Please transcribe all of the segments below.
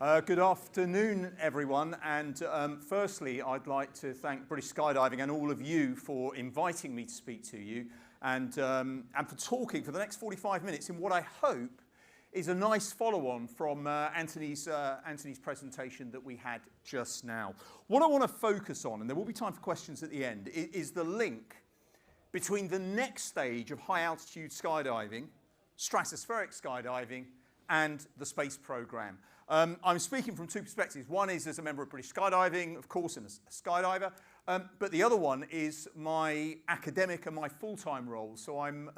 Good afternoon, everyone. And firstly, I'd like to thank British Skydiving and all of you for inviting me to speak to you and for talking for the next 45 minutes in what I hope is a nice follow-on from Anthony's presentation that we had just now. What I want to focus on, and there will be time for questions at the end, is the link between the next stage of high-altitude skydiving, stratospheric skydiving, and the space program. I'm speaking from two perspectives. One is as a member of British Skydiving, of course, and a skydiver. But the other one is my academic and my full-time role. So I'm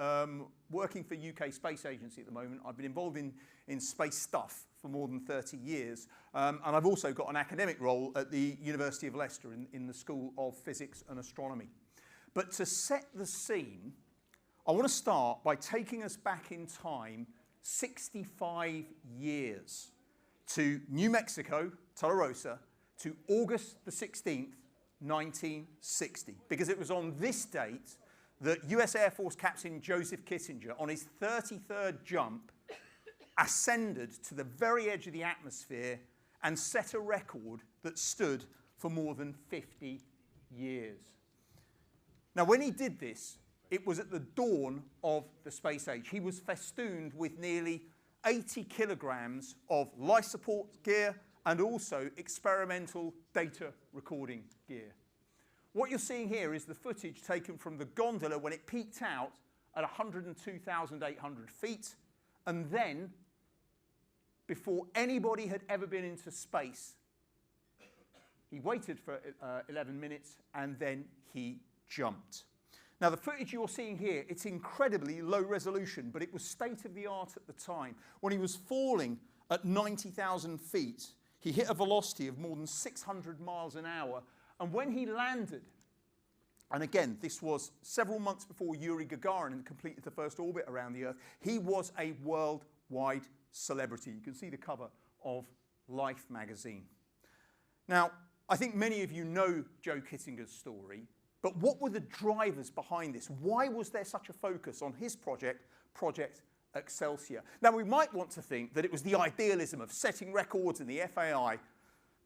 working for UK Space Agency at the moment. I've been involved in space stuff for more than 30 years. And I've also got an academic role at the University of Leicester in the School of Physics and Astronomy. But to set the scene, I want to start by taking us back in time 65 years to New Mexico, Tularosa, to August the 16th, 1960. Because it was on this date that US Air Force Captain Joseph Kittinger, on his 33rd jump, ascended to the very edge of the atmosphere and set a record that stood for more than 50 years. Now, when he did this, it was at the dawn of the space age. He was festooned with nearly 80 kilograms of life support gear and also experimental data recording gear. What you're seeing here is the footage taken from the gondola when it peaked out at 102,800 feet, and then, before anybody had ever been into space, he waited for 11 minutes and then he jumped. Now, the footage you're seeing here, it's incredibly low resolution, but it was state-of-the-art at the time. When he was falling at 90,000 feet, he hit a velocity of more than 600 miles an hour. And when he landed, and again, this was several months before Yuri Gagarin completed the first orbit around the Earth, he was a worldwide celebrity. You can see the cover of Life magazine. Now, I think many of you know Joe Kittinger's story. But what were the drivers behind this? Why was there such a focus on his project, Project Excelsior? Now, we might want to think that it was the idealism of setting records in the FAI.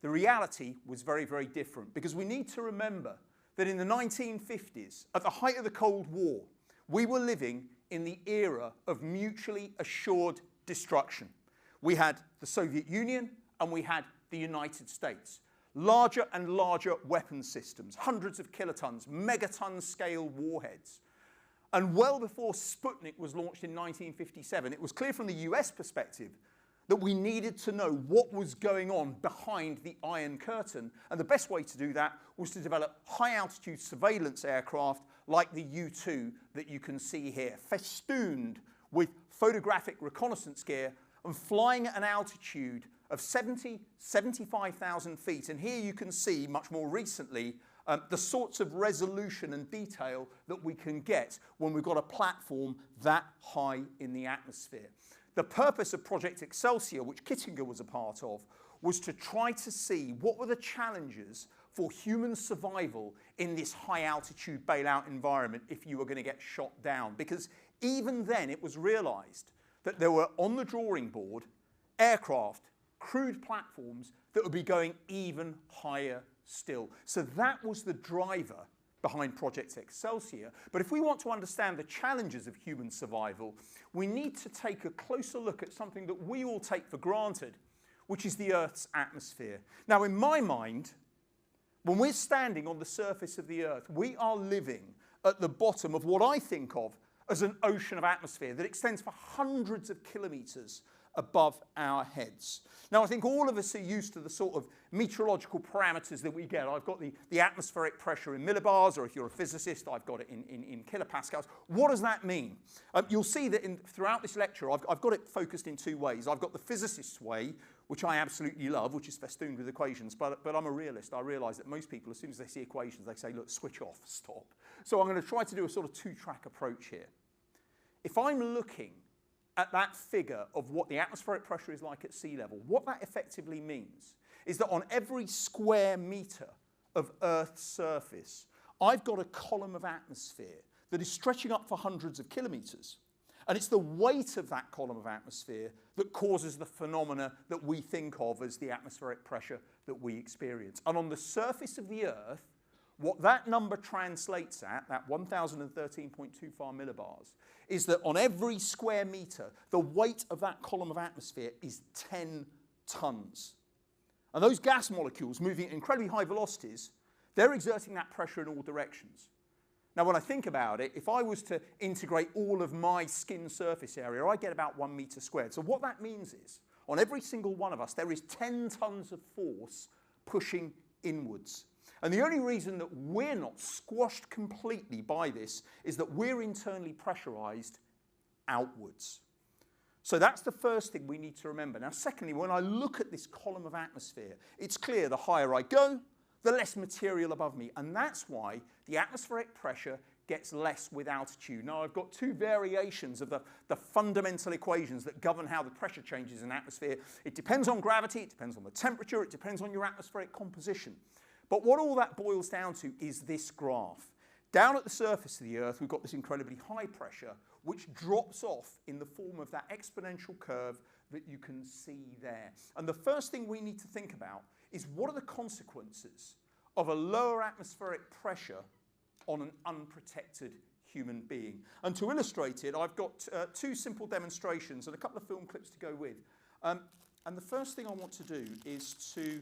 The reality was very, very different, because we need to remember that in the 1950s, at the height of the Cold War, we were living in the era of mutually assured destruction. We had the Soviet Union and we had the United States. Larger and larger weapon systems, hundreds of kilotons, megaton scale warheads. And well before Sputnik was launched in 1957, it was clear from the US perspective that we needed to know what was going on behind the Iron Curtain. And the best way to do that was to develop high-altitude surveillance aircraft like the U-2 that you can see here, festooned with photographic reconnaissance gear and flying at an altitude of 75,000 feet. And here you can see, much more recently, the sorts of resolution and detail that we can get when we've got a platform that high in the atmosphere. The purpose of Project Excelsior, which Kittinger was a part of, was to try to see what were the challenges for human survival in this high-altitude bailout environment if you were going to get shot down. Because even then it was realized that there were on the drawing board aircraft, crewed platforms that would be going even higher still. So that was the driver behind Project Excelsior. But if we want to understand the challenges of human survival, we need to take a closer look at something that we all take for granted, which is the Earth's atmosphere. Now, in my mind, when we're standing on the surface of the Earth, we are living at the bottom of what I think of as an ocean of atmosphere that extends for hundreds of kilometers above our heads. Now, I think all of us are used to the sort of meteorological parameters that we get. I've got the atmospheric pressure in millibars, or if you're a physicist, I've got it in kilopascals. What does that mean? You'll see that throughout this lecture, I've got it focused in two ways. I've got the physicist's way, which I absolutely love, which is festooned with equations, but I'm a realist. I realize that most people, as soon as they see equations, they say, look, switch off, stop. So I'm going to try to do a sort of two-track approach here. If I'm looking at that figure of what the atmospheric pressure is like at sea level, what that effectively means is that on every square meter of Earth's surface, I've got a column of atmosphere that is stretching up for hundreds of kilometers. And it's the weight of that column of atmosphere that causes the phenomena that we think of as the atmospheric pressure that we experience. And on the surface of the Earth, what that number translates at, that 1,013.25 millibars, is that on every square metre, the weight of that column of atmosphere is 10 tonnes. And those gas molecules moving at incredibly high velocities, they're exerting that pressure in all directions. Now, when I think about it, if I was to integrate all of my skin surface area, I get about 1 metre squared. So what that means is, on every single one of us, there is 10 tonnes of force pushing inwards. And the only reason that we're not squashed completely by this is that we're internally pressurised outwards. So that's the first thing we need to remember. Now, secondly, when I look at this column of atmosphere, it's clear the higher I go, the less material above me. And that's why the atmospheric pressure gets less with altitude. Now, I've got two variations of the fundamental equations that govern how the pressure changes in atmosphere. It depends on gravity, it depends on the temperature, it depends on your atmospheric composition. But what all that boils down to is this graph. Down at the surface of the Earth, we've got this incredibly high pressure, which drops off in the form of that exponential curve that you can see there. And the first thing we need to think about is what are the consequences of a lower atmospheric pressure on an unprotected human being. And to illustrate it, I've got two simple demonstrations and a couple of film clips to go with. And the first thing I want to do is to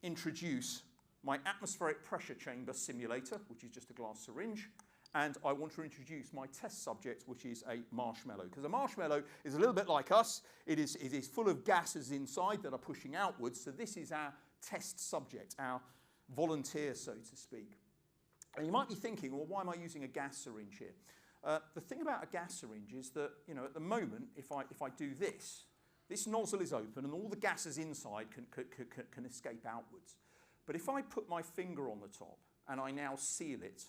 introduce my atmospheric pressure chamber simulator, which is just a glass syringe, and I want to introduce my test subject, which is a marshmallow. Because a marshmallow is a little bit like us. It is full of gases inside that are pushing outwards. So this is our test subject, our volunteer, so to speak. And you might be thinking, well, why am I using a gas syringe here? The thing about a gas syringe is that, at the moment, if I do this nozzle is open and all the gases inside can escape outwards. But if I put my finger on the top and I now seal it,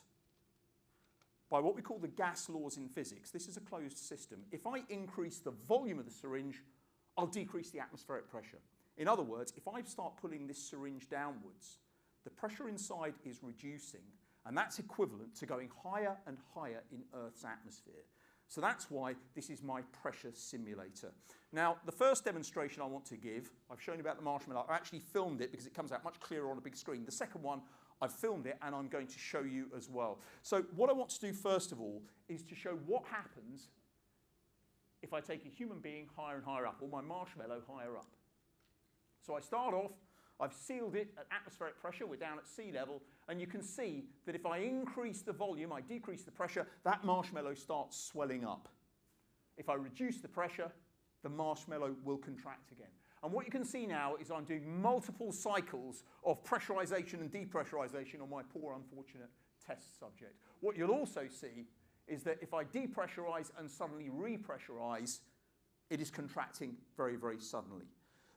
by what we call the gas laws in physics, this is a closed system. If I increase the volume of the syringe, I'll decrease the atmospheric pressure. In other words, if I start pulling this syringe downwards, the pressure inside is reducing, and that's equivalent to going higher and higher in Earth's atmosphere. So that's why this is my pressure simulator. Now, the first demonstration I want to give, I've shown you about the marshmallow. I actually filmed it because it comes out much clearer on a big screen. The second one, I've filmed it and I'm going to show you as well. So what I want to do first of all is to show what happens if I take a human being higher and higher up, or my marshmallow higher up. So I start off, I've sealed it at atmospheric pressure, we're down at sea level, and you can see that if I increase the volume, I decrease the pressure, that marshmallow starts swelling up. If I reduce the pressure, the marshmallow will contract again. And what you can see now is I'm doing multiple cycles of pressurization and depressurization on my poor, unfortunate test subject. What you'll also see is that if I depressurize and suddenly repressurize, it is contracting very, very suddenly.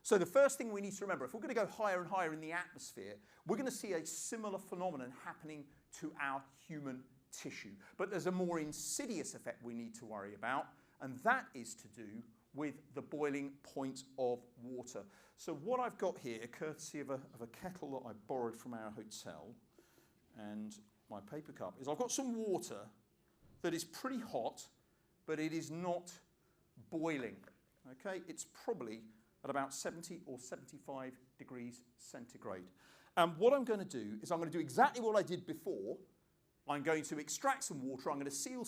So the first thing we need to remember, if we're going to go higher and higher in the atmosphere, we're going to see a similar phenomenon happening to our human tissue. But there's a more insidious effect we need to worry about, and that is to do with the boiling point of water. So what I've got here, courtesy of a kettle that I borrowed from our hotel, and my paper cup, is I've got some water that is pretty hot, but it is not boiling. Okay, it's probably at about 70 or 75 degrees centigrade. And what I'm going to do is I'm going to do exactly what I did before. I'm going to extract some water, I'm going to seal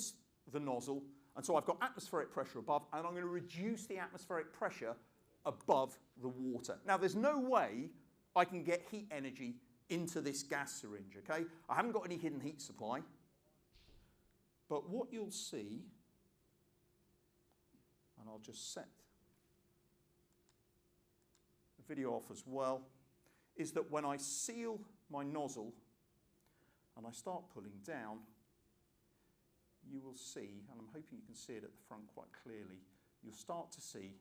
the nozzle, and so I've got atmospheric pressure above, and I'm going to reduce the atmospheric pressure above the water. Now, there's no way I can get heat energy into this gas syringe, okay? I haven't got any hidden heat supply. But what you'll see, and I'll just set the video off as well, is that when I seal my nozzle and I start pulling down, you will see, and I'm hoping you can see it at the front quite clearly, you'll start to see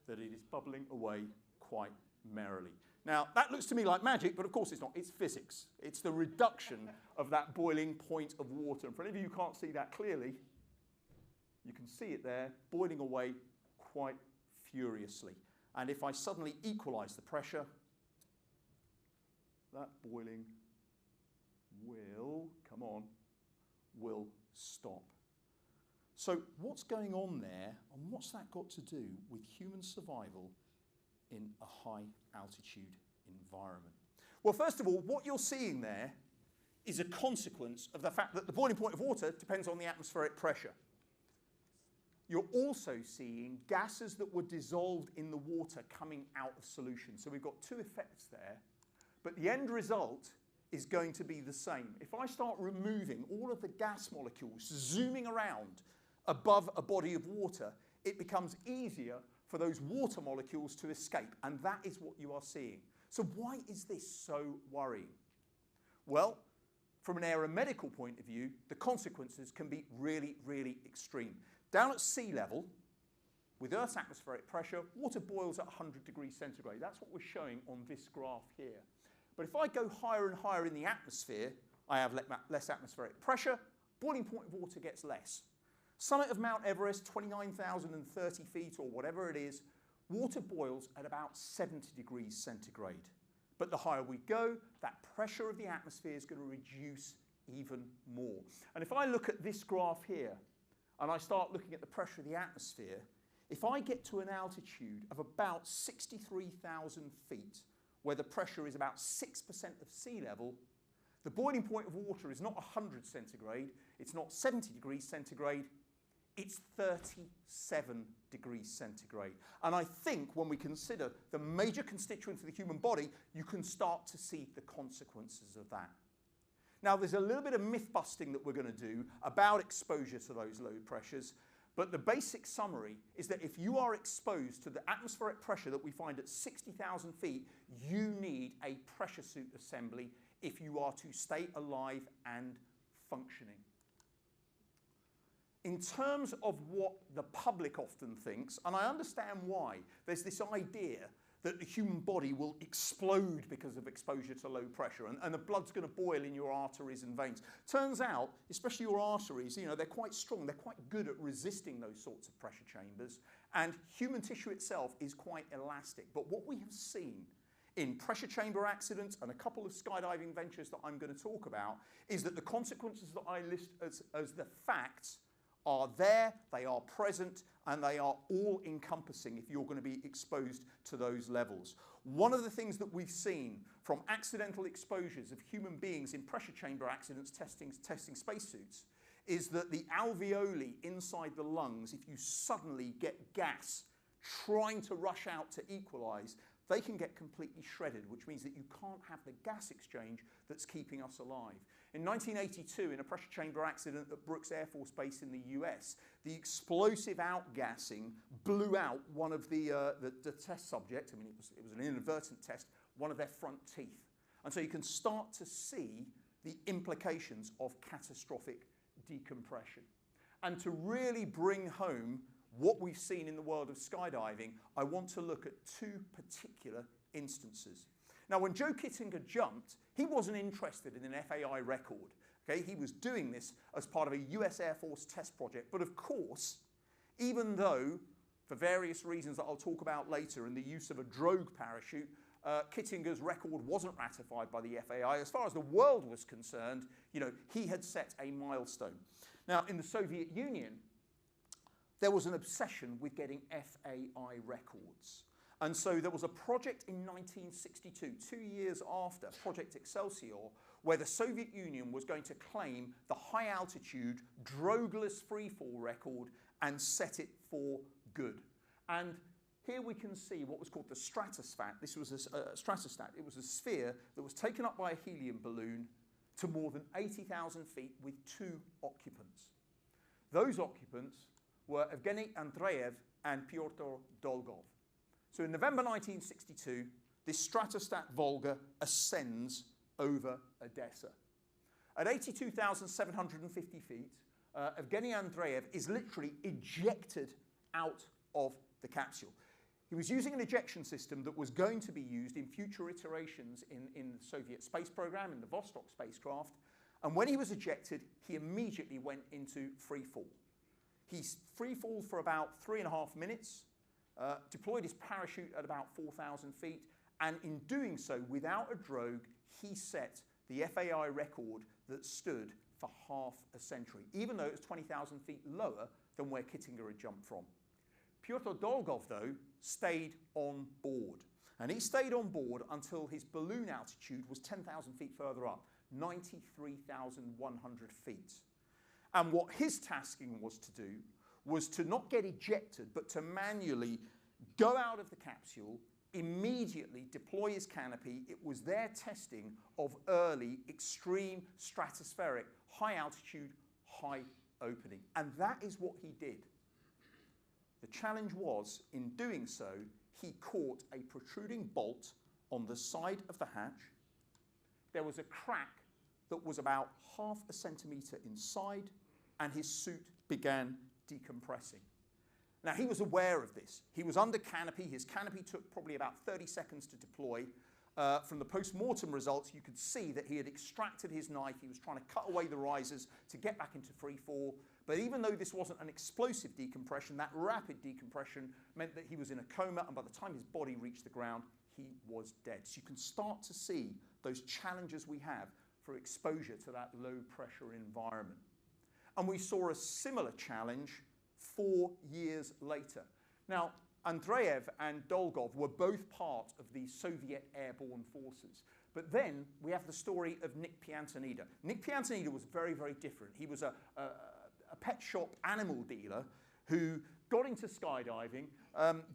that it is bubbling away quite merrily. Now, that looks to me like magic, but of course it's not. It's physics. It's the reduction of that boiling point of water. And for any of you who can't see that clearly, you can see it there, boiling away quite furiously. And if I suddenly equalize the pressure, that boiling will stop. So what's going on there, and what's that got to do with human survival in a high altitude environment? Well, first of all, what you're seeing there is a consequence of the fact that the boiling point of water depends on the atmospheric pressure. You're also seeing gases that were dissolved in the water coming out of solution. So we've got two effects there, but the end result is going to be the same. If I start removing all of the gas molecules zooming around above a body of water, it becomes easier for those water molecules to escape, and that is what you are seeing. So why is this so worrying? Well, from an aeromedical point of view, the consequences can be really, really extreme. Down at sea level, with Earth's atmospheric pressure, water boils at 100 degrees centigrade. That's what we're showing on this graph here. But if I go higher and higher in the atmosphere, I have less atmospheric pressure, boiling point of water gets less. Summit of Mount Everest, 29,030 feet or whatever it is, water boils at about 70 degrees centigrade. But the higher we go, that pressure of the atmosphere is going to reduce even more. And if I look at this graph here, and I start looking at the pressure of the atmosphere, if I get to an altitude of about 63,000 feet, where the pressure is about 6% of sea level, the boiling point of water is not 100 centigrade, it's not 70 degrees centigrade, it's 37 degrees centigrade. And I think when we consider the major constituents of the human body, you can start to see the consequences of that. Now, there's a little bit of myth busting that we're going to do about exposure to those low pressures, but the basic summary is that if you are exposed to the atmospheric pressure that we find at 60,000 feet, you need a pressure suit assembly if you are to stay alive and functioning. In terms of what the public often thinks, and I understand why, there's this idea that the human body will explode because of exposure to low pressure and the blood's going to boil in your arteries and veins. Turns out, especially your arteries, you know, they're quite strong, they're quite good at resisting those sorts of pressure chambers, and human tissue itself is quite elastic. But what we have seen in pressure chamber accidents and a couple of skydiving ventures that I'm going to talk about is that the consequences that I list as the facts are there, they are present, and they are all-encompassing if you're going to be exposed to those levels. One of the things that we've seen from accidental exposures of human beings in pressure chamber accidents testing spacesuits is that the alveoli inside the lungs, if you suddenly get gas trying to rush out to equalize, they can get completely shredded, which means that you can't have the gas exchange that's keeping us alive. In 1982, in a pressure chamber accident at Brooks Air Force Base in the US, the explosive outgassing blew out one of the test subjects. I mean, it was an inadvertent test, one of their front teeth. And so you can start to see the implications of catastrophic decompression. And to really bring home what we've seen in the world of skydiving, I want to look at two particular instances. Now, when Joe Kittinger jumped, he wasn't interested in an FAI record. Okay? He was doing this as part of a US Air Force test project. But of course, even though, for various reasons that I'll talk about later, and the use of a drogue parachute, Kittinger's record wasn't ratified by the FAI. As far as the world was concerned, you know, he had set a milestone. Now, in the Soviet Union, there was an obsession with getting FAI records. And so there was a project in 1962, 2 years after Project Excelsior, where the Soviet Union was going to claim the high altitude drogueless freefall record and set it for good. And here we can see what was called the stratostat. This was a stratostat. It was a sphere that was taken up by a helium balloon to more than 80,000 feet with 2 occupants. Those occupants were Evgeny Andreev and Pyotr Dolgov. So in November 1962, this stratostat Volga ascends over Odessa. At 82,750 feet, Evgeny Andreev is literally ejected out of the capsule. He was using an ejection system that was going to be used in future iterations in the Soviet space program, in the Vostok spacecraft. And when he was ejected, he immediately went into free fall. He free falled for about 3.5 minutes, deployed his parachute at about 4,000 feet, and in doing so, without a drogue, he set the FAI record that stood for half a century, even though it was 20,000 feet lower than where Kittinger had jumped from. Pyotr Dolgov, though, stayed on board. And he stayed on board until his balloon altitude was 10,000 feet further up, 93,100 feet. And what his tasking was to do was to not get ejected, but to manually go out of the capsule, immediately deploy his canopy. It was their testing of early, extreme stratospheric, high altitude, high opening. And that is what he did. The challenge was, in doing so, he caught a protruding bolt on the side of the hatch. There was a crack that was about half a centimetre inside, and his suit began decompressing. Now, he was aware of this. He was under canopy. His canopy took probably about 30 seconds to deploy. From the post-mortem results, you could see that he had extracted his knife. He was trying to cut away the risers to get back into free fall. But even though this wasn't an explosive decompression, that rapid decompression meant that he was in a coma, and by the time his body reached the ground, he was dead. So you can start to see those challenges we have for exposure to that low-pressure environment. And we saw a similar challenge 4 years later. Now, Andreev and Dolgov were both part of the Soviet airborne forces. But then we have the story of Nick Piantanida. Nick Piantanida was very, very different. He was a pet shop animal dealer who got into skydiving,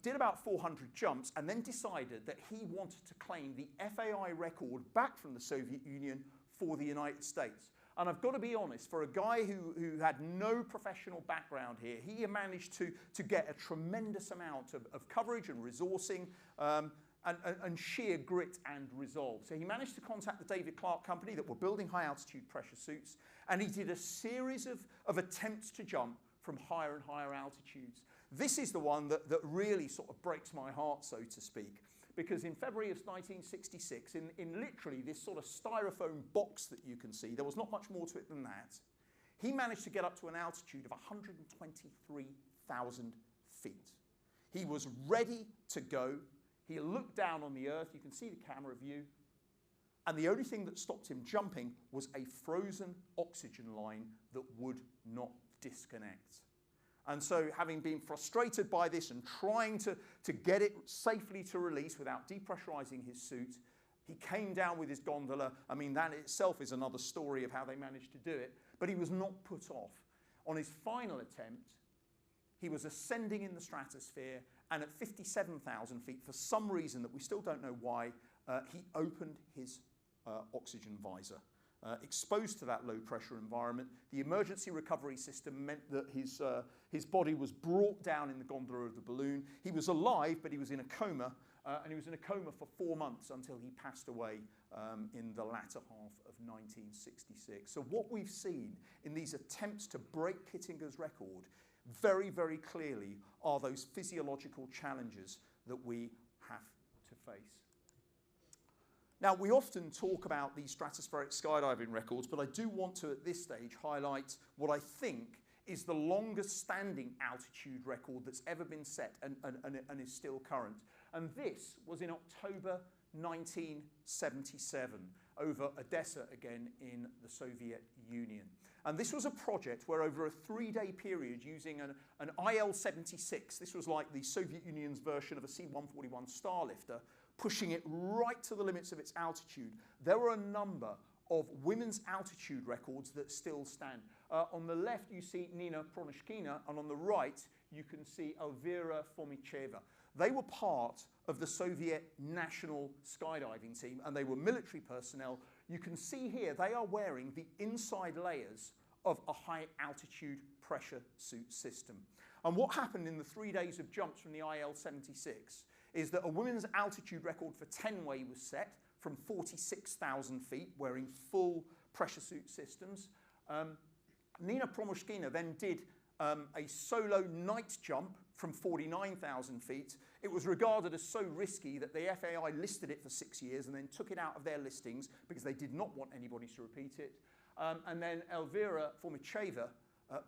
did about 400 jumps, and then decided that he wanted to claim the FAI record back from the Soviet Union for the United States. And I've got to be honest, for a guy who had no professional background here, he managed to get a tremendous amount of coverage and resourcing and sheer grit and resolve. So he managed to contact the David Clark company that were building high-altitude pressure suits, and he did a series of attempts to jump from higher and higher altitudes. This is the one that really sort of breaks my heart, so to speak. Because in February of 1966, in literally this sort of styrofoam box that you can see, there was not much more to it than that, he managed to get up to an altitude of 123,000 feet. He was ready to go. He looked down on the Earth. You can see the camera view. And the only thing that stopped him jumping was a frozen oxygen line that would not disconnect. And so, having been frustrated by this and trying to get it safely to release without depressurizing his suit, he came down with his gondola. I mean, that itself is another story of how they managed to do it. But he was not put off. On his final attempt, he was ascending in the stratosphere, and at 57,000 feet, for some reason that we still don't know why, he opened his oxygen visor. Exposed to that low-pressure environment, the emergency recovery system meant that his body was brought down in the gondola of the balloon. He was alive, but he was in a coma, and he was in a coma for 4 months until he passed away in the latter half of 1966. So what we've seen in these attempts to break Kittinger's record very, very clearly are those physiological challenges that we have to face. Now, we often talk about these stratospheric skydiving records, but I do want to, at this stage, highlight what I think is the longest standing altitude record that's ever been set and is still current. And this was in October 1977, over Odessa again in the Soviet Union. And this was a project where over a 3-day period, using an IL-76, this was like the Soviet Union's version of a C-141 Starlifter, pushing it right to the limits of its altitude, there were a number of women's altitude records that still stand. On the left, you see Nina Pronoshkina, and on the right, you can see Elvira Fomicheva. They were part of the Soviet national skydiving team, and they were military personnel. You can see here they are wearing the inside layers of a high-altitude pressure suit system. And what happened in the 3 days of jumps from the IL-76 is that a women's altitude record for 10-way was set from 46,000 feet, wearing full pressure suit systems. Nina Promoshkina then did a solo night jump from 49,000 feet. It was regarded as so risky that the FAI listed it for 6 years and then took it out of their listings because they did not want anybody to repeat it. And then Elvira Fomicheva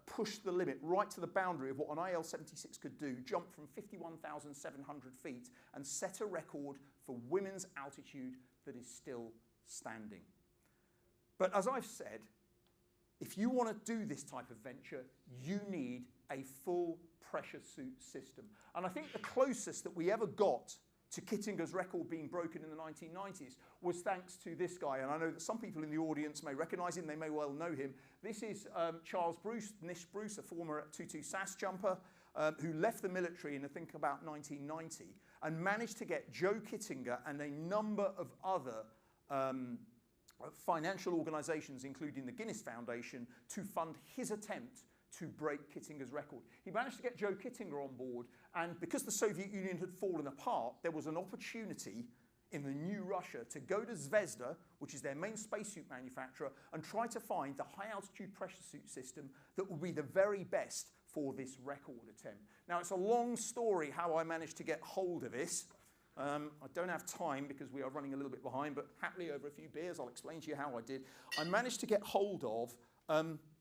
pushed the limit right to the boundary of what an IL-76 could do, jumped from 51,700 feet and set a record for women's altitude that is still standing. But as I've said, if you want to do this type of venture, you need a full pressure suit system. And I think the closest that we ever got to Kittinger's record being broken in the 1990s was thanks to this guy. And I know that some people in the audience may recognize him, they may well know him. This is Charles Bruce, Nish Bruce, a former 22 SAS jumper, who left the military in, I think, about 1990 and managed to get Joe Kittinger and a number of other financial organizations, including the Guinness Foundation, to fund his attempt to break Kittinger's record. He managed to get Joe Kittinger on board, and because the Soviet Union had fallen apart, there was an opportunity in the new Russia to go to Zvezda, which is their main spacesuit manufacturer, and try to find the high-altitude pressure suit system that will be the very best for this record attempt. Now, it's a long story how I managed to get hold of this. I don't have time because we are running a little bit behind, but happily over a few beers, I'll explain to you how I did. I managed to get hold of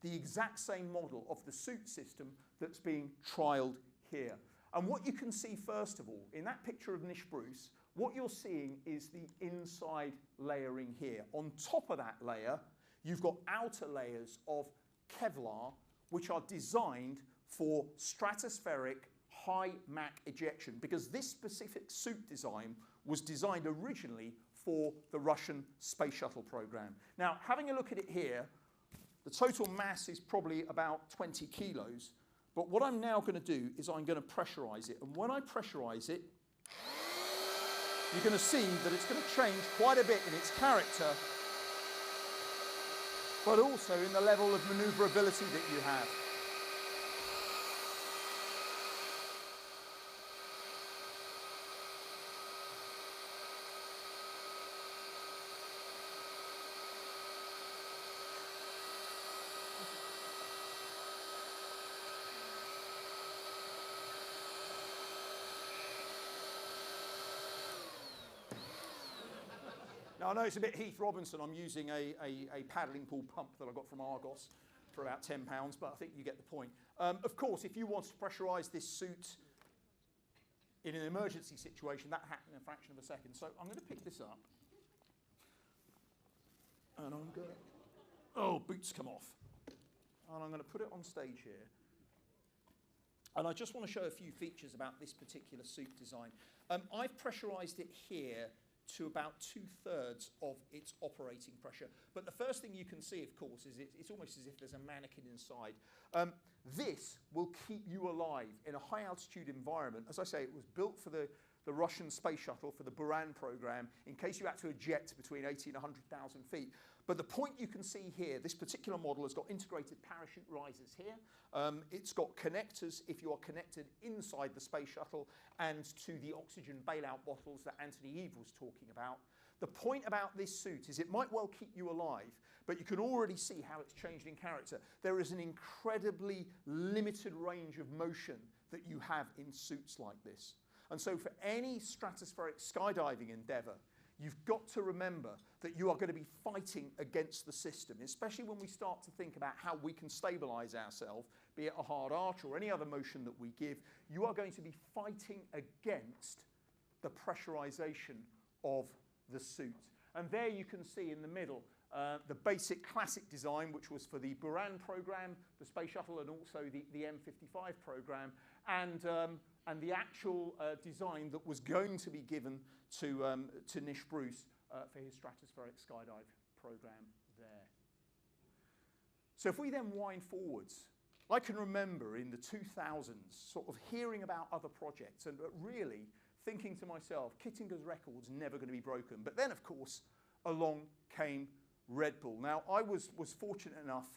the exact same model of the suit system that's being trialled here. And what you can see, first of all, in that picture of Nish Bruce, what you're seeing is the inside layering here. On top of that layer, you've got outer layers of Kevlar, which are designed for stratospheric high Mach ejection, because this specific suit design was designed originally for the Russian space shuttle program. Now, having a look at it here, the total mass is probably about 20 kilos, but what I'm now going to do is I'm going to pressurize it. And when I pressurize it, you're going to see that it's going to change quite a bit in its character, but also in the level of maneuverability that you have. Now, I know it's a bit Heath Robinson. I'm using a paddling pool pump that I got from Argos for about £10, but I think you get the point. Of course, if you want to pressurise this suit in an emergency situation, that happened in a fraction of a second. So I'm going to pick this up, and I'm going to, oh, boots come off. And I'm going to put it on stage here. And I just want to show a few features about this particular suit design. I've pressurised it here to about 2/3 of its operating pressure. But the first thing you can see, of course, is it's almost as if there's a mannequin inside. This will keep you alive in a high-altitude environment. As I say, it was built for the Russian space shuttle, for the Buran program, in case you had to eject between 80 and 100,000 feet. But the point you can see here, this particular model has got integrated parachute risers here. It's got connectors if you are connected inside the space shuttle and to the oxygen bailout bottles that Anthony Eve was talking about. The point about this suit is it might well keep you alive, but you can already see how it's changed in character. There is an incredibly limited range of motion that you have in suits like this. And so for any stratospheric skydiving endeavour, you've got to remember that you are going to be fighting against the system, especially when we start to think about how we can stabilise ourselves, be it a hard arch or any other motion that we give. You are going to be fighting against the pressurisation of the suit. And there you can see in the middle the basic classic design, which was for the Buran program, the space shuttle, and also the M55 program, and the actual design that was going to be given to Nish Bruce for his stratospheric skydive program there. So if we then wind forwards, I can remember in the 2000s sort of hearing about other projects and really thinking to myself, Kittinger's record's never going to be broken. But then, of course, along came Red Bull. Now, I was fortunate enough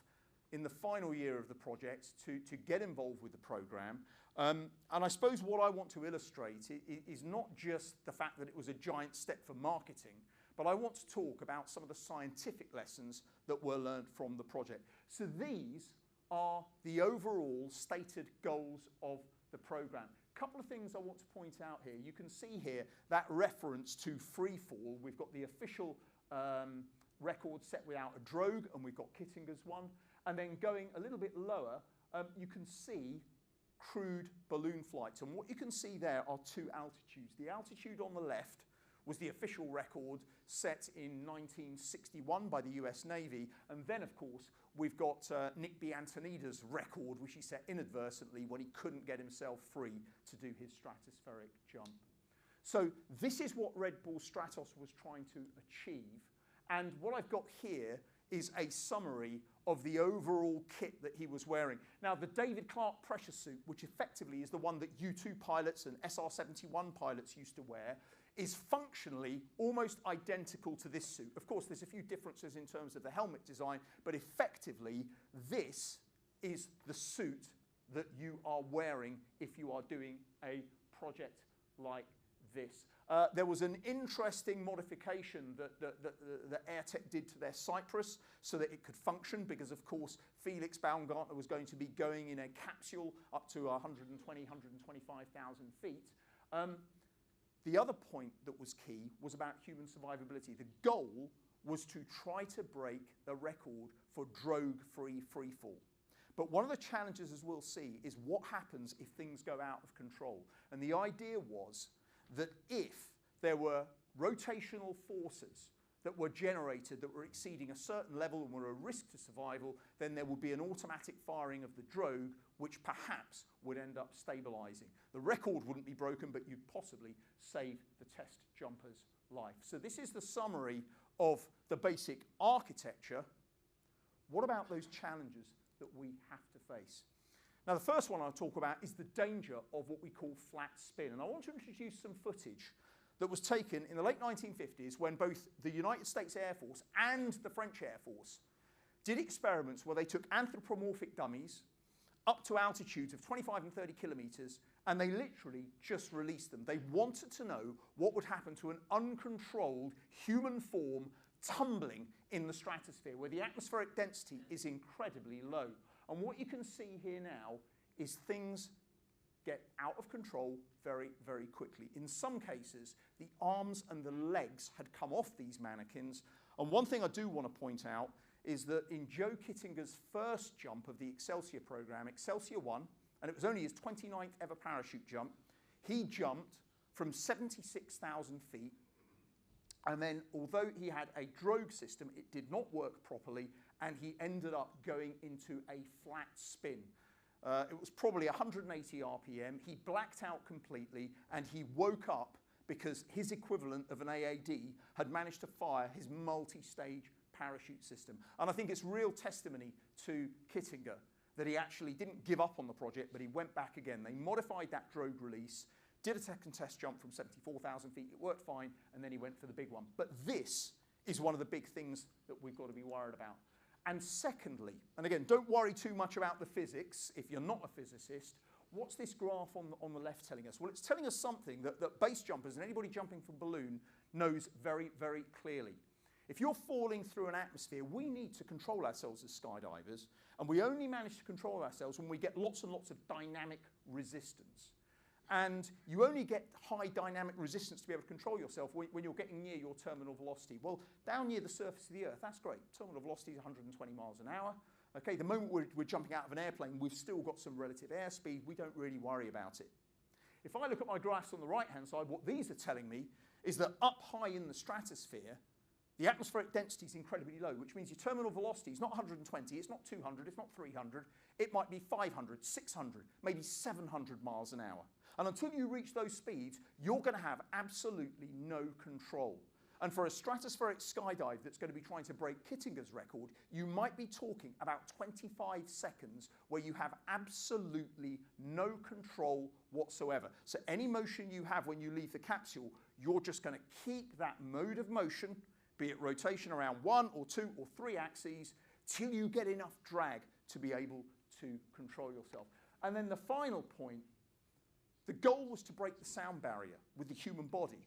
in the final year of the project to get involved with the program. And I suppose what I want to illustrate is not just the fact that it was a giant step for marketing, but I want to talk about some of the scientific lessons that were learned from the project. So these are the overall stated goals of the program. A couple of things I want to point out here. You can see here that reference to free fall. We've got the official record set without a drogue, and we've got Kittinger's one. And then going a little bit lower, you can see crewed balloon flights. And what you can see there are two altitudes. The altitude on the left was the official record set in 1961 by the US Navy. And then, of course, we've got Nick Biantonida's record, which he set inadvertently when he couldn't get himself free to do his stratospheric jump. So this is what Red Bull Stratos was trying to achieve. And what I've got here is a summary of the overall kit that he was wearing. Now, the David Clark pressure suit, which effectively is the one that U-2 pilots and SR-71 pilots used to wear, is functionally almost identical to this suit. Of course, there's a few differences in terms of the helmet design, but effectively, this is the suit that you are wearing if you are doing a project like this. There was an interesting modification that AirTech did to their Cypress so that it could function because, of course, Felix Baumgartner was going to be going in a capsule up to 120, 125,000 feet. The other point that was key was about human survivability. The goal was to try to break the record for drogue-free freefall. But one of the challenges, as we'll see, is what happens if things go out of control. And the idea was that if there were rotational forces that were generated that were exceeding a certain level and were a risk to survival, then there would be an automatic firing of the drogue, which perhaps would end up stabilizing. The record wouldn't be broken, but you'd possibly save the test jumper's life. So this is the summary of the basic architecture. What about those challenges that we have to face? Now, the first one I'll talk about is the danger of what we call flat spin. And I want to introduce some footage that was taken in the late 1950s when both the United States Air Force and the French Air Force did experiments where they took anthropomorphic dummies up to altitudes of 25 and 30 kilometers, and they literally just released them. They wanted to know what would happen to an uncontrolled human form tumbling in the stratosphere, where the atmospheric density is incredibly low. And what you can see here now is things get out of control very, very quickly. In some cases, the arms and the legs had come off these mannequins. And one thing I do want to point out is that in Joe Kittinger's first jump of the Excelsior program, Excelsior 1, and it was only his 29th ever parachute jump, he jumped from 76,000 feet. And then, although he had a drogue system, it did not work properly, and he ended up going into a flat spin. It was probably 180 RPM. He blacked out completely, and he woke up because his equivalent of an AAD had managed to fire his multi-stage parachute system. And I think it's real testimony to Kittinger that he actually didn't give up on the project, but he went back again. They modified that drogue release, did a second test jump from 74,000 feet. It worked fine, and then he went for the big one. But this is one of the big things that we've got to be worried about. And secondly, and again, don't worry too much about the physics if you're not a physicist. What's this graph on the left telling us? Well, it's telling us something that base jumpers and anybody jumping from balloon knows very, very clearly. If you're falling through an atmosphere, we need to control ourselves as skydivers, and we only manage to control ourselves when we get lots and lots of dynamic resistance. And you only get high dynamic resistance to be able to control yourself when you're getting near your terminal velocity. Well, down near the surface of the Earth, that's great. Terminal velocity is 120 miles an hour. Okay, the moment we're jumping out of an airplane, we've still got some relative airspeed. We don't really worry about it. If I look at my graphs on the right-hand side, what these are telling me is that up high in the stratosphere, the atmospheric density is incredibly low, which means your terminal velocity is not 120, it's not 200, it's not 300. It might be 500, 600, maybe 700 miles an hour. And until you reach those speeds, you're going to have absolutely no control. And for a stratospheric skydive that's going to be trying to break Kittinger's record, you might be talking about 25 seconds where you have absolutely no control whatsoever. So any motion you have when you leave the capsule, you're just going to keep that mode of motion, be it rotation around 1 or 2 or 3 axes, till you get enough drag to be able to control yourself. And then the final point, the goal was to break the sound barrier with the human body,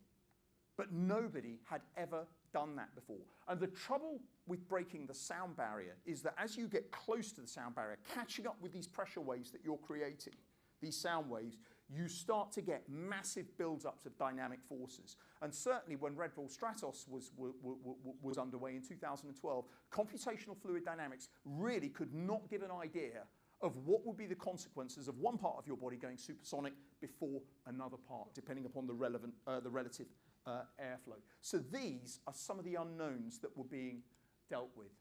but nobody had ever done that before. And the trouble with breaking the sound barrier is that as you get close to the sound barrier, catching up with these pressure waves that you're creating, these sound waves, you start to get massive build-ups of dynamic forces. And certainly when Red Bull Stratos was underway in 2012, computational fluid dynamics really could not give an idea of what would be the consequences of one part of your body going supersonic before another part, depending upon the relative airflow. So these are some of the unknowns that were being dealt with.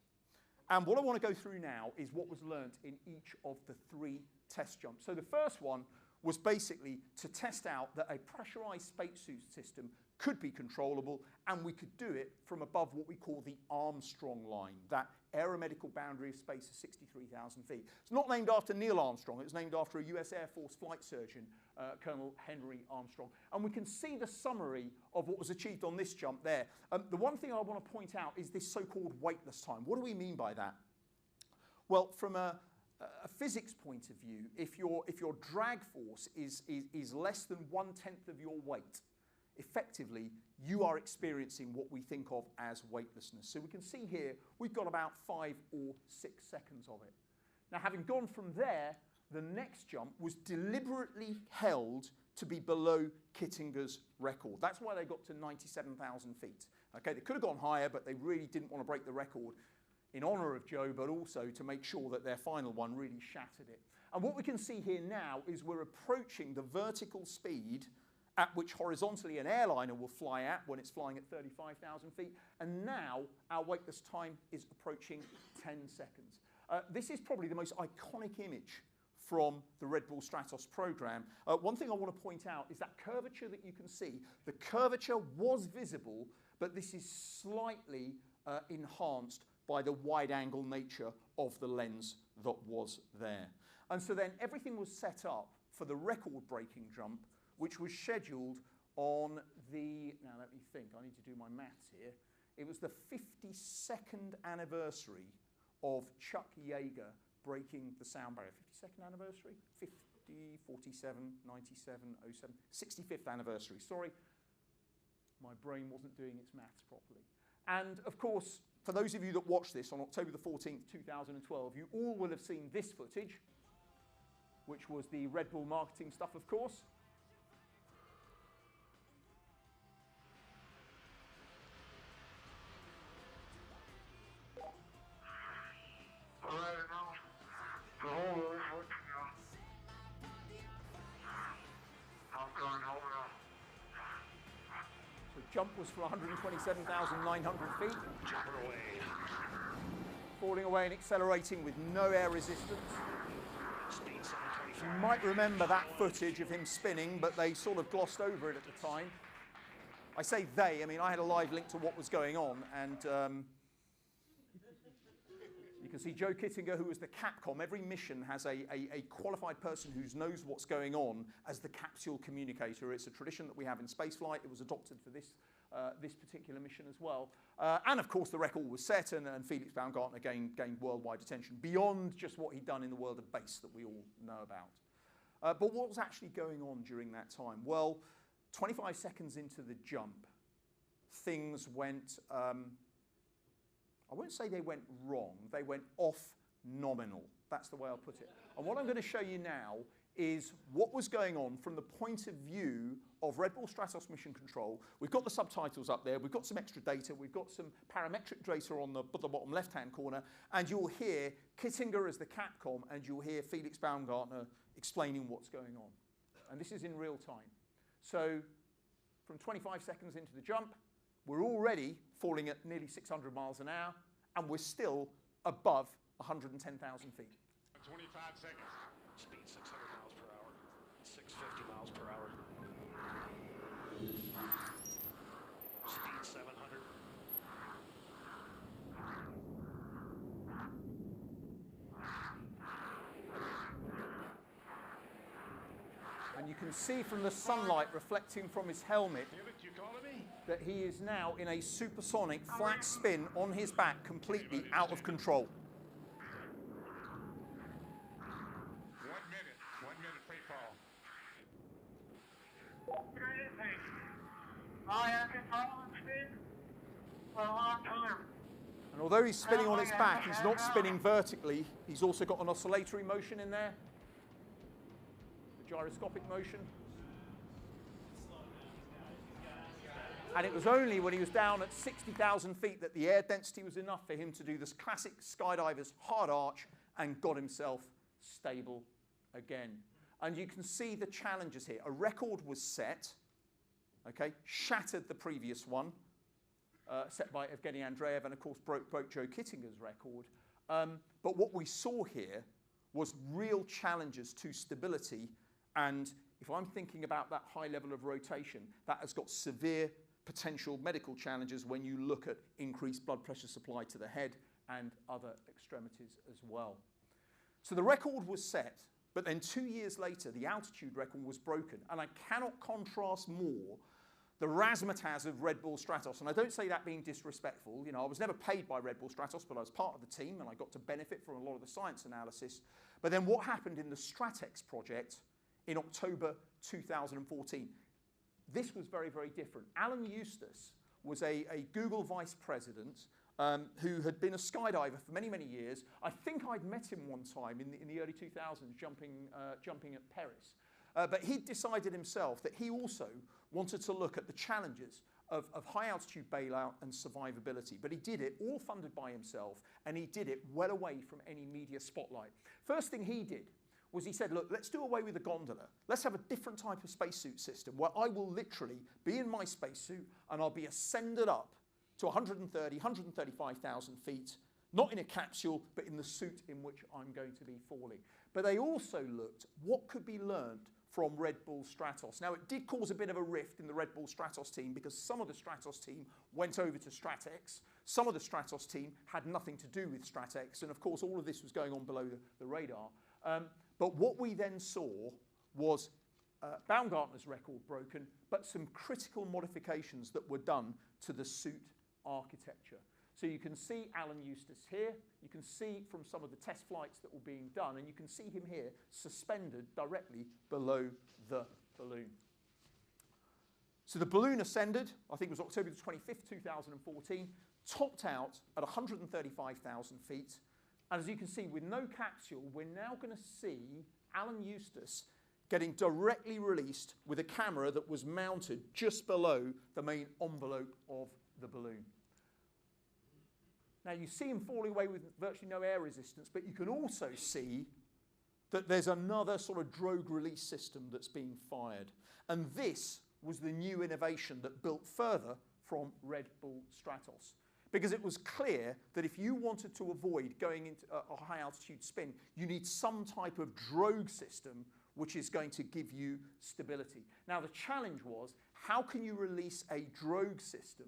And what I want to go through now is what was learnt in each of the 3 test jumps. So the first one was basically to test out that a pressurized spacesuit system could be controllable, and we could do it from above what we call the Armstrong line, that aeromedical boundary of space of 63,000 feet. It's not named after Neil Armstrong. It was named after a US Air Force flight surgeon, Colonel Henry Armstrong. And we can see the summary of what was achieved on this jump there. The one thing I want to point out is this so-called weightless time. What do we mean by that? Well, from a physics point of view, if your drag force is less than 1/10 of your weight, effectively, you are experiencing what we think of as weightlessness. So we can see here, we've got about 5 or 6 seconds of it. Now, having gone from there, the next jump was deliberately held to be below Kittinger's record. That's why they got to 97,000 feet. Okay, they could have gone higher, but they really didn't want to break the record in honour of Joe, but also to make sure that their final one really shattered it. And what we can see here now is we're approaching the vertical speed at which horizontally an airliner will fly at when it's flying at 35,000 feet. And now our weightless time is approaching 10 seconds. This is probably the most iconic image from the Red Bull Stratos program. One thing I want to point out is that curvature that you can see. The curvature was visible, but this is slightly enhanced by the wide-angle nature of the lens that was there. And so then everything was set up for the record-breaking jump, which was scheduled on the, now let me think, I need to do my maths here. It was the 52nd anniversary of Chuck Yeager breaking the sound barrier. 52nd anniversary? 50, 47, 97, 07, 65th anniversary. Sorry, my brain wasn't doing its maths properly. And of course, for those of you that watched this on October the 14th, 2012, you all will have seen this footage, which was the Red Bull marketing stuff, of course. The jump was for 127,900 feet. Falling away and accelerating with no air resistance. You might remember that footage of him spinning, but they sort of glossed over it at the time. I say they, I mean I had a live link to what was going on, and you can see Joe Kittinger, who was the Capcom. Every mission has a qualified person who knows what's going on as the capsule communicator. It's a tradition that we have in spaceflight. It was adopted for this particular mission as well. And of course, the record was set, and Felix Baumgartner gained worldwide attention beyond just what he'd done in the world of base that we all know about. But what was actually going on during that time? Well, 25 seconds into the jump, things went... I won't say they went wrong, they went off nominal. That's the way I'll put it. And what I'm going to show you now is what was going on from the point of view of Red Bull Stratos Mission Control. We've got the subtitles up there, we've got some extra data, we've got some parametric data on the bottom left-hand corner, and you'll hear Kittinger as the Capcom, and you'll hear Felix Baumgartner explaining what's going on. And this is in real time. So from 25 seconds into the jump, we're already falling at nearly 600 miles an hour, and we're still above 110,000 feet. 25 seconds. Speed 600 miles per hour, 650 miles per hour. Speed 700. And you can see from the sunlight reflecting from his helmet You calling me? that he is now in a supersonic flat spin on his back, completely out of control. 1 minute free fall. I have control and speed for a long time. And although he's spinning on his back, he's not spinning vertically. He's also got an oscillatory motion in there, a gyroscopic motion. And it was only when he was down at 60,000 feet that the air density was enough for him to do this classic skydiver's hard arch and got himself stable again. And you can see the challenges here. A record was set. okay, shattered the previous one, set by Evgeny Andreev, and of course broke Joe Kittinger's record. But what we saw here was real challenges to stability, and if I'm thinking about that high level of rotation, that has got severe potential medical challenges when you look at increased blood pressure supply to the head and other extremities as well. So the record was set, but then 2 years later, the altitude record was broken, and I cannot contrast more the razzmatazz of Red Bull Stratos. And I don't say that being disrespectful. You know, I was never paid by Red Bull Stratos, but I was part of the team, and I got to benefit from a lot of the science analysis. But then what happened in the Stratex project in October 2014? This was very, very different. Alan Eustace was a Google vice president who had been a skydiver for many, many years. I think I'd met him one time in the early 2000s jumping at Paris. But he decided himself that he also wanted to look at the challenges of high altitude bailout and survivability. But he did it all funded by himself, and he did it well away from any media spotlight. First thing he did was he said, look, let's do away with the gondola. Let's have a different type of spacesuit system where I will literally be in my spacesuit and I'll be ascended up to 130, 135,000 feet, not in a capsule, but in the suit in which I'm going to be falling. But they also looked what could be learned from Red Bull Stratos. Now, it did cause a bit of a rift in the Red Bull Stratos team because some of the Stratos team went over to Stratex. Some of the Stratos team had nothing to do with Stratex. And of course, all of this was going on below the radar. But what we then saw was Baumgartner's record broken, but some critical modifications that were done to the suit architecture. So you can see Alan Eustace here. You can see from some of the test flights that were being done, and you can see him here suspended directly below the balloon. So the balloon ascended, I think it was October the 25th, 2014, topped out at 135,000 feet. And as you can see, with no capsule, we're now going to see Alan Eustace getting directly released with a camera that was mounted just below the main envelope of the balloon. Now, you see him falling away with virtually no air resistance, but you can also see that there's another sort of drogue release system that's being fired. And this was the new innovation that built further from Red Bull Stratos. Because it was clear that if you wanted to avoid going into a high altitude spin, you need some type of drogue system which is going to give you stability. Now, the challenge was, how can you release a drogue system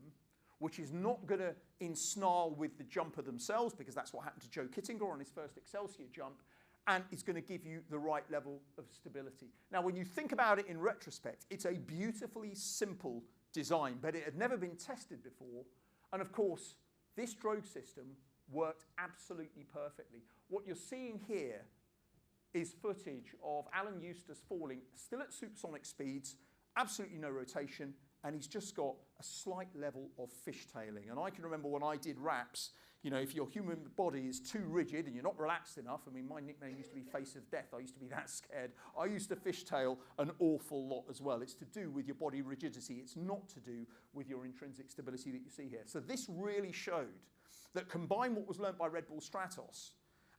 which is not going to ensnarl with the jumper themselves, because that's what happened to Joe Kittinger on his first Excelsior jump, and it's going to give you the right level of stability. Now, when you think about it in retrospect, it's a beautifully simple design, but it had never been tested before. And of course, this drogue system worked absolutely perfectly. What you're seeing here is footage of Alan Eustace falling, still at supersonic speeds, absolutely no rotation, and he's just got a slight level of fishtailing. And I can remember when I did raps, you know, if your human body is too rigid and you're not relaxed enough, I mean, my nickname used to be Face of Death. I used to be that scared. I used to fishtail an awful lot as well. It's to do with your body rigidity. It's not to do with your intrinsic stability that you see here. So this really showed that combine what was learned by Red Bull Stratos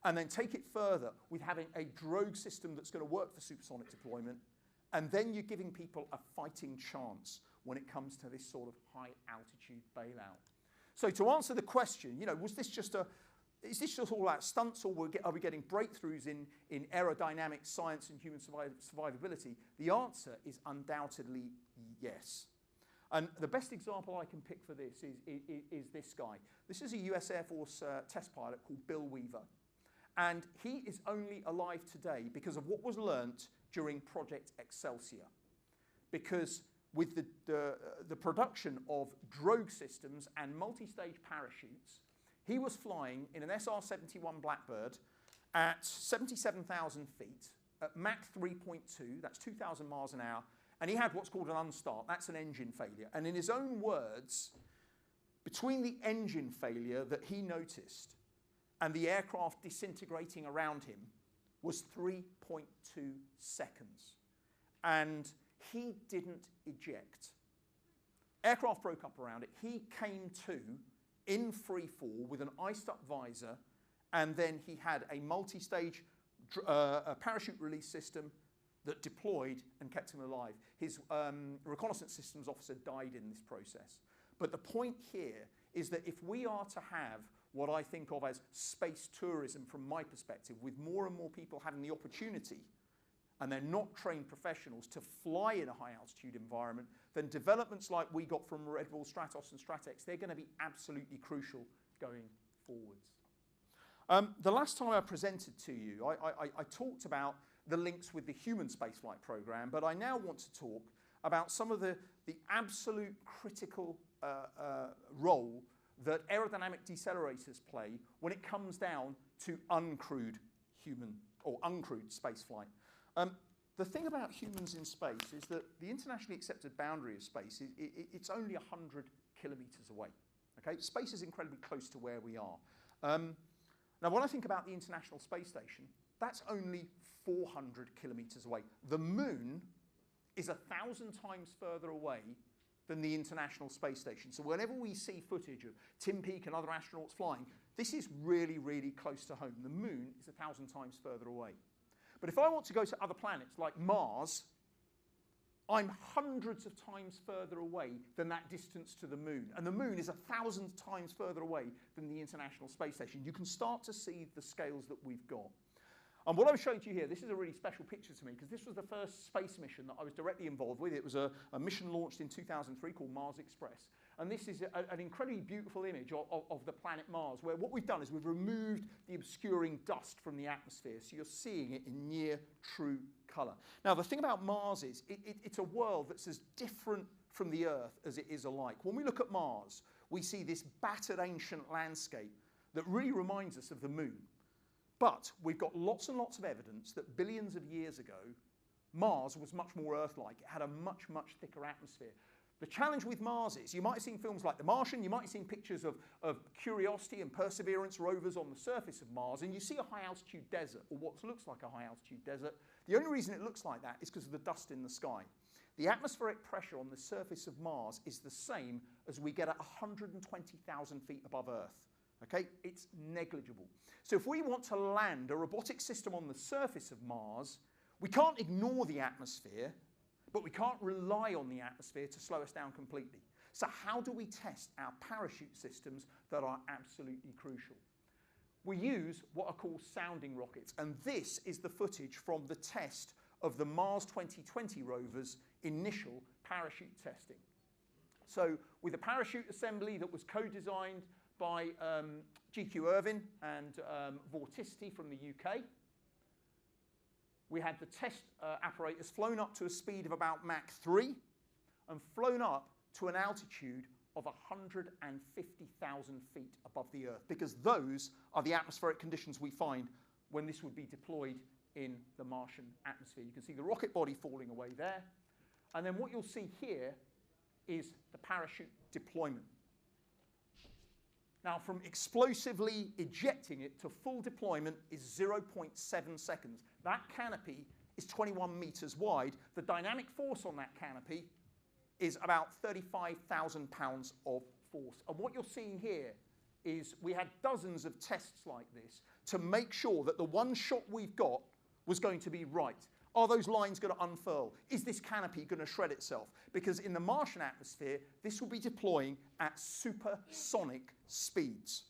and then take it further with having a drogue system that's going to work for supersonic deployment, and then you're giving people a fighting chance when it comes to this sort of high altitude bailout. So to answer the question, you know, is this just all about stunts, or are we getting breakthroughs in aerodynamics, science, and human survivability? The answer is undoubtedly yes. And the best example I can pick for this is this guy. This is a US Air Force test pilot called Bill Weaver. And he is only alive today because of what was learnt during Project Excelsior. Because with the production of drogue systems and multi-stage parachutes, he was flying in an SR-71 Blackbird at 77,000 feet at Mach 3.2, that's 2,000 miles an hour, and he had what's called an unstart, that's an engine failure. And in his own words, between the engine failure that he noticed and the aircraft disintegrating around him was 3.2 seconds. And he didn't eject. Aircraft broke up around it. He came to in free fall with an iced up visor, and then he had a multi-stage parachute release system, that deployed and kept him alive. His reconnaissance systems officer died in this process. But the point here is that if we are to have what I think of as space tourism from my perspective, with more and more people having the opportunity, and they're not trained professionals, to fly in a high altitude environment, then developments like we got from Red Bull, Stratos and Stratex, they're going to be absolutely crucial going forwards. The last time I presented to you, I talked about the links with the human spaceflight program, but I now want to talk about some of the absolute critical role that aerodynamic decelerators play when it comes down to uncrewed human or uncrewed spaceflight. The thing about humans in space is that the internationally accepted boundary of space, it's only 100 kilometers away. Okay? Space is incredibly close to where we are. Now, when I think about the International Space Station, that's only 400 kilometers away. The moon is 1,000 times further away than the International Space Station. So whenever we see footage of Tim Peake and other astronauts flying, this is really, really close to home. The moon is 1,000 times further away. But if I want to go to other planets like Mars, I'm hundreds of times further away than that distance to the moon. And the moon is 1,000 times further away than the International Space Station. You can start to see the scales that we've got. And what I'm showing to you here, this is a really special picture to me because this was the first space mission that I was directly involved with. It was a mission launched in 2003 called Mars Express. And this is an incredibly beautiful image of the planet Mars, where what we've done is we've removed the obscuring dust from the atmosphere. So you're seeing it in near true colour. Now, the thing about Mars is it's a world that's as different from the Earth as it is alike. When we look at Mars, we see this battered ancient landscape that really reminds us of the moon. But we've got lots and lots of evidence that billions of years ago, Mars was much more Earth-like. It had a much, much thicker atmosphere. The challenge with Mars is, you might have seen films like The Martian, you might have seen pictures of Curiosity and Perseverance rovers on the surface of Mars, and you see a high-altitude desert, or what looks like a high-altitude desert. The only reason it looks like that is because of the dust in the sky. The atmospheric pressure on the surface of Mars is the same as we get at 120,000 feet above Earth. Okay, it's negligible. So if we want to land a robotic system on the surface of Mars, we can't ignore the atmosphere, but we can't rely on the atmosphere to slow us down completely. So how do we test our parachute systems that are absolutely crucial? We use what are called sounding rockets, and this is the footage from the test of the Mars 2020 rover's initial parachute testing. So with a parachute assembly that was co-designed by GQ Irvine and Vorticity from the UK. We had the test apparatus flown up to a speed of about Mach 3 and flown up to an altitude of 150,000 feet above the Earth, because those are the atmospheric conditions we find when this would be deployed in the Martian atmosphere. You can see the rocket body falling away there. And then what you'll see here is the parachute deployment. Now, from explosively ejecting it to full deployment is 0.7 seconds. That canopy is 21 meters wide. The dynamic force on that canopy is about 35,000 pounds of force. And what you're seeing here is we had dozens of tests like this to make sure that the one shot we've got was going to be right. Are those lines going to unfurl? Is this canopy going to shred itself? Because in the Martian atmosphere, this will be deploying at supersonic speeds.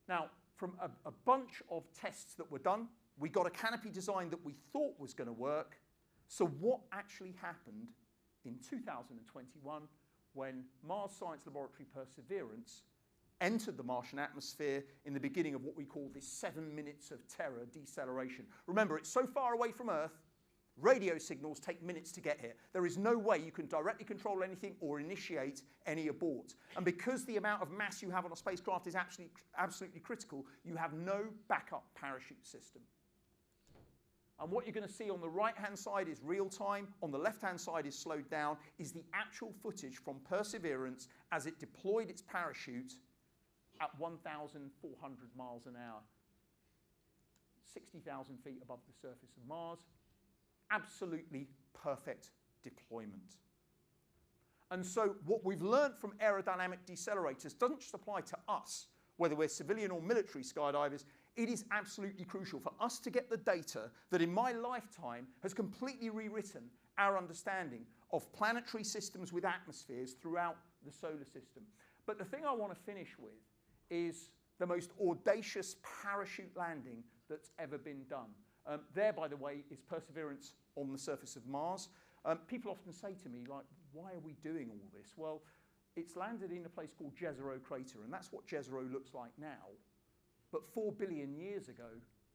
Now, from a bunch of tests that were done, we got a canopy design that we thought was going to work. So what actually happened in 2021 when Mars Science Laboratory Perseverance entered the Martian atmosphere in the beginning of what we call this 7 minutes of terror deceleration? Remember, it's so far away from Earth, radio signals take minutes to get here. There is no way you can directly control anything or initiate any abort. And because the amount of mass you have on a spacecraft is absolutely critical, you have no backup parachute system. And what you're going to see on the right-hand side is real time, on the left-hand side is slowed down, is the actual footage from Perseverance as it deployed its parachute at 1,400 miles an hour, 60,000 feet above the surface of Mars. Absolutely perfect deployment. And so what we've learned from aerodynamic decelerators doesn't just apply to us, whether we're civilian or military skydivers. It is absolutely crucial for us to get the data that in my lifetime has completely rewritten our understanding of planetary systems with atmospheres throughout the solar system. But the thing I want to finish with is the most audacious parachute landing that's ever been done. There, by the way, is Perseverance on the surface of Mars. People often say to me, like, why are we doing all this? Well, it's landed in a place called Jezero Crater, and that's what Jezero looks like now. But 4 billion years ago,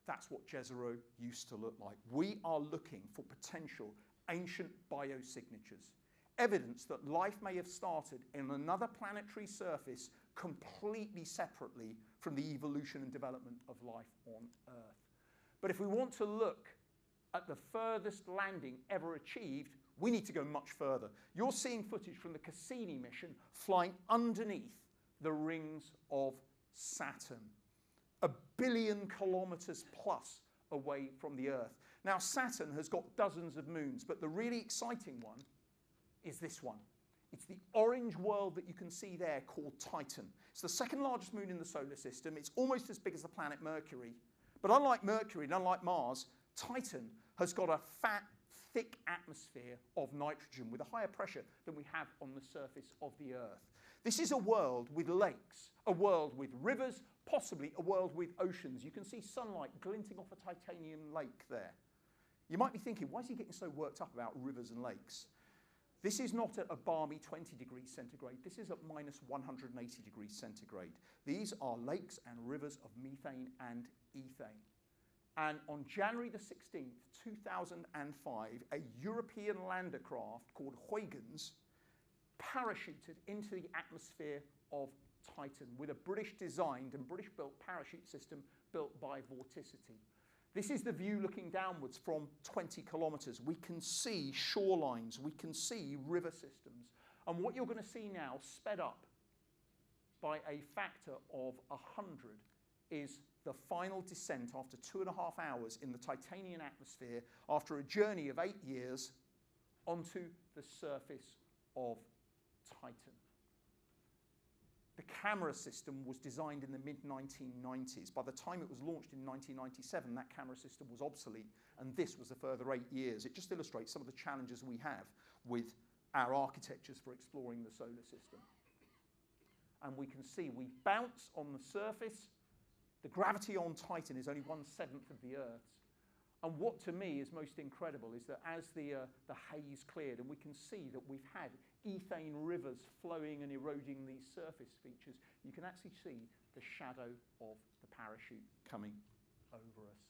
that's what Jezero used to look like. We are looking for potential ancient biosignatures, evidence that life may have started in another planetary surface completely separately from the evolution and development of life on Earth. But if we want to look at the furthest landing ever achieved, we need to go much further. You're seeing footage from the Cassini mission flying underneath the rings of Saturn, 1 billion kilometers plus away from the Earth. Now, Saturn has got dozens of moons, but the really exciting one is this one. It's the orange world that you can see there called Titan. It's the second largest moon in the solar system. It's almost as big as the planet Mercury. But unlike Mercury and unlike Mars, Titan has got a fat, thick atmosphere of nitrogen with a higher pressure than we have on the surface of the Earth. This is a world with lakes, a world with rivers, possibly a world with oceans. You can see sunlight glinting off a titanium lake there. You might be thinking, why is he getting so worked up about rivers and lakes? This is not at a balmy 20 degrees centigrade. This is at minus 180 degrees centigrade. These are lakes and rivers of methane and ethane. And on January the 16th, 2005, a European lander craft called Huygens parachuted into the atmosphere of Titan with a British-designed and British-built parachute system built by Vorticity. This is the view looking downwards from 20 kilometers. We can see shorelines, we can see river systems. And what you're going to see now, sped up by a factor of 100, is the final descent after 2.5 hours in the titanium atmosphere after a journey of 8 years onto the surface of Titan. The camera system was designed in the mid-1990s. By the time it was launched in 1997, that camera system was obsolete, and this was a further 8 years. It just illustrates some of the challenges we have with our architectures for exploring the solar system. And we can see we bounce on the surface. The gravity on Titan is only 1/7 of the Earth's. And what to me is most incredible is that as the haze cleared, and we can see that we've had ethane rivers flowing and eroding these surface features, you can actually see the shadow of the parachute coming over us.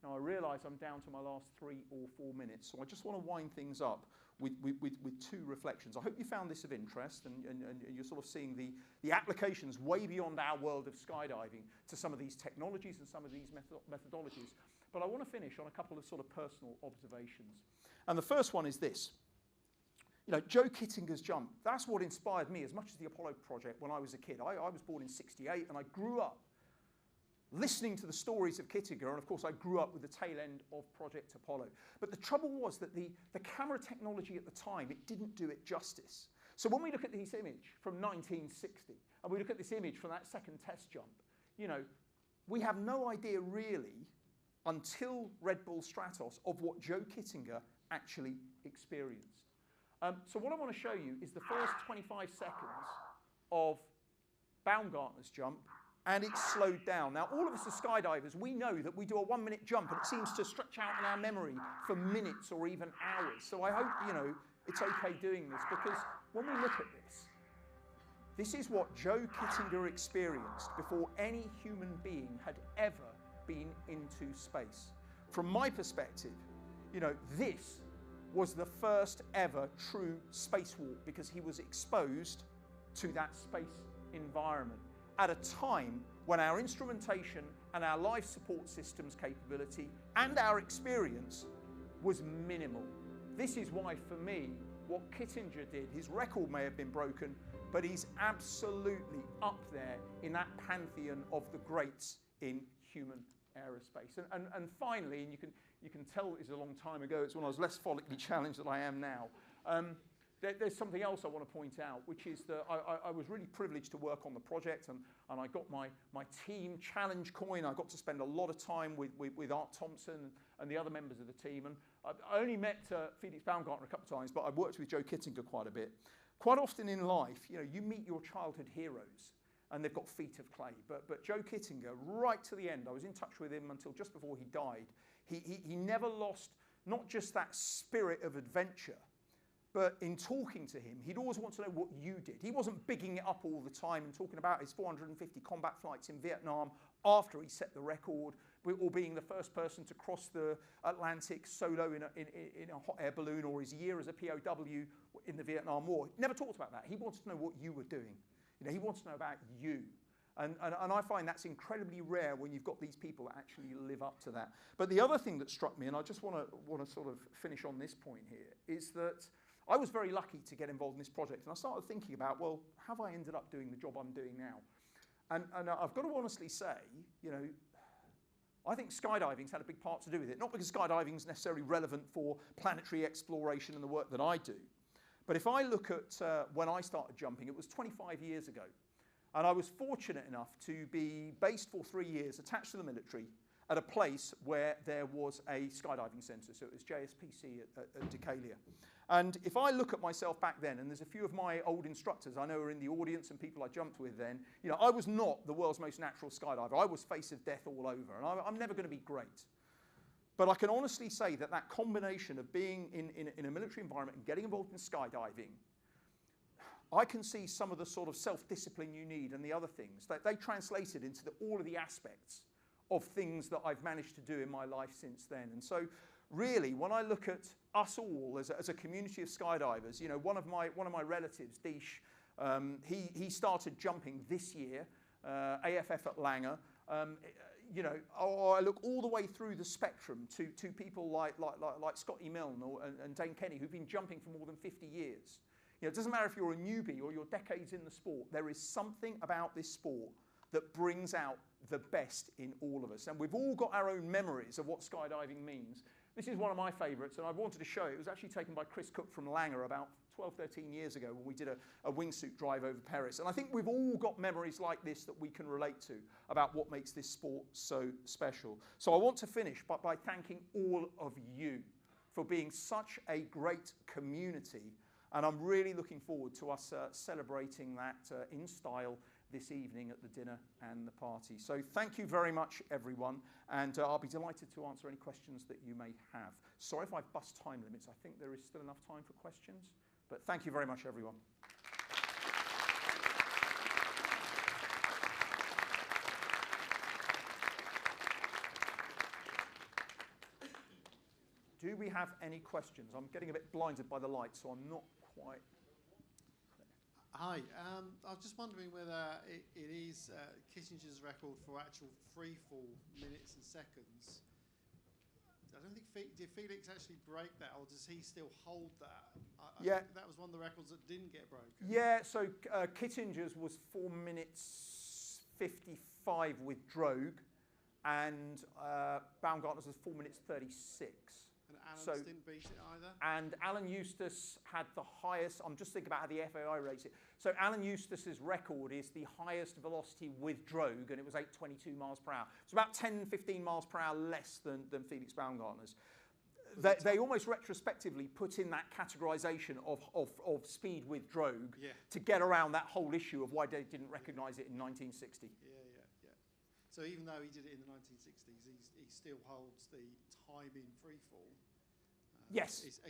Now, I realise I'm down to my last 3 or 4 minutes, so I just want to wind things up with 2 reflections. I hope you found this of interest, and you're sort of seeing the applications way beyond our world of skydiving to some of these technologies and some of these methodologies. But I want to finish on a couple of sort of personal observations. And the first one is this. You know, Joe Kittinger's jump, that's what inspired me as much as the Apollo project when I was a kid. I was born in '68, and I grew up listening to the stories of Kittinger, and of course I grew up with the tail end of Project Apollo. But the trouble was that the camera technology at the time, it didn't do it justice. So when we look at this image from 1960, and we look at this image from that second test jump, you know, we have no idea really until Red Bull Stratos of what Joe Kittinger actually experienced. So what I want to show you is the first 25 seconds of Baumgartner's jump, and it's slowed down. Now, all of us as skydivers, we know that we do a 1-minute jump, and it seems to stretch out in our memory for minutes or even hours. So I hope, you know, it's okay doing this, because when we look at this is what Joe Kittinger experienced before any human being had ever been into space. From my perspective, you know, this was the first ever true spacewalk, because he was exposed to that space environment at a time when our instrumentation and our life support systems capability and our experience was minimal. This is why, for me, what Kittinger did, his record may have been broken, but he's absolutely up there in that pantheon of the greats in human aerospace. And finally, and you can tell it's a long time ago, it's when I was less follically challenged than I am now, there's something else I want to point out, which is that I was really privileged to work on the project, and I got my team challenge coin. I got to spend a lot of time with Art Thompson and the other members of the team. And I only met Felix Baumgartner a couple of times, but I've worked with Joe Kittinger quite a bit. Quite often in life, you meet your childhood heroes, and they've got feet of clay. But Joe Kittinger, right to the end, I was in touch with him until just before he died. He never lost not just that spirit of adventure, but in talking to him, he'd always want to know what you did. He wasn't bigging it up all the time and talking about his 450 combat flights in Vietnam after he set the record, or being the first person to cross the Atlantic solo in a hot air balloon, or his year as a POW in the Vietnam War. He never talked about that. He wanted to know what you were doing. He wants to know about you. And I find that's incredibly rare when you've got these people that actually live up to that. But the other thing that struck me, and I just want to sort of finish on this point here, is that I was very lucky to get involved in this project. And I started thinking about, well, have I ended up doing the job I'm doing now? And I've got to honestly say, I think skydiving's had a big part to do with it. Not because skydiving's necessarily relevant for planetary exploration and the work that I do. But if I look at when I started jumping, it was 25 years ago. And I was fortunate enough to be based for 3 years, attached to the military, at a place where there was a skydiving centre. So it was JSPC at Decalia. And if I look at myself back then, and there's a few of my old instructors I know are in the audience and people I jumped with then, I was not the world's most natural skydiver. I was face of death all over, and I'm never going to be great. But I can honestly say that that combination of being in a military environment and getting involved in skydiving, I can see some of the sort of self-discipline you need and the other things that they translated into all of the aspects of things that I've managed to do in my life since then. And so really, when I look at us all as a community of skydivers, one of my relatives, Deesh, he started jumping this year, AFF at Langer. I look all the way through the spectrum to people like Scotty Milne and Dane Kenny, who've been jumping for more than 50 years. It doesn't matter if you're a newbie or you're decades in the sport. There is something about this sport that brings out the best in all of us. And we've all got our own memories of what skydiving means. This is one of my favourites, and I wanted to show it. It was actually taken by Chris Cook from Langer about 12, 13 years ago when we did a wingsuit drive over Paris. And I think we've all got memories like this that we can relate to about what makes this sport so special. So I want to finish by thanking all of you for being such a great community. And I'm really looking forward to us celebrating that in style this evening at the dinner and the party. So thank you very much, everyone. And I'll be delighted to answer any questions that you may have. Sorry if I've bust time limits. I think there is still enough time for questions. But thank you very much, everyone. Do we have any questions? I'm getting a bit blinded by the light, so I'm not quite... Hi, I was just wondering whether it is Kissinger's record for actual free fall minutes and seconds. I don't think, did Felix actually break that, or does he still hold that? I think that was one of the records that didn't get broken. Yeah, so Kittinger's was 4 minutes 55 with Drogue, and Baumgartner's was 4 minutes 36. And Alan's didn't beat it either? And Alan Eustace had the highest, I'm just thinking about how the FAI rates it. So Alan Eustace's record is the highest velocity with Drogue, and it was 822 miles per hour. It's about 10, 15 miles per hour less than Felix Baumgartner's. They almost retrospectively put in that categorisation of speed with Drogue to get around that whole issue of why they didn't recognise it in 1960. Yeah. So even though he did it in the 1960s, he still holds the time in freefall. Yes. Just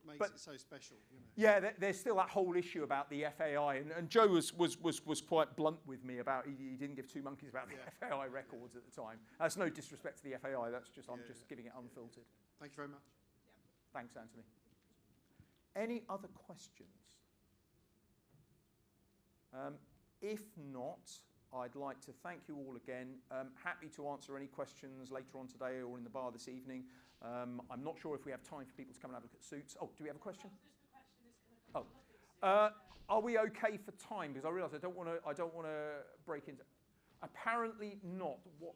makes it so special. Yeah, there's still that whole issue about the FAI, and Joe was quite blunt with me about he didn't give two monkeys about the FAI records at the time. That's no disrespect to the FAI. That's just I'm just giving it unfiltered. Thank you very much. Yeah. Thanks, Anthony. Any other questions? If not, I'd like to thank you all again. Happy to answer any questions later on today or in the bar this evening. I'm not sure if we have time for people to come and have a look at suits. Oh, do we have a question? Are we okay for time? Because I realise I don't want to break into. Apparently not. What?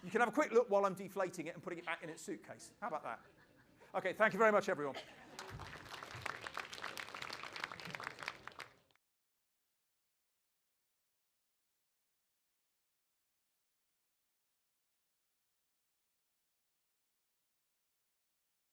You can have a quick look while I'm deflating it and putting it back in its suitcase. How about that? Okay. Thank you very much, everyone.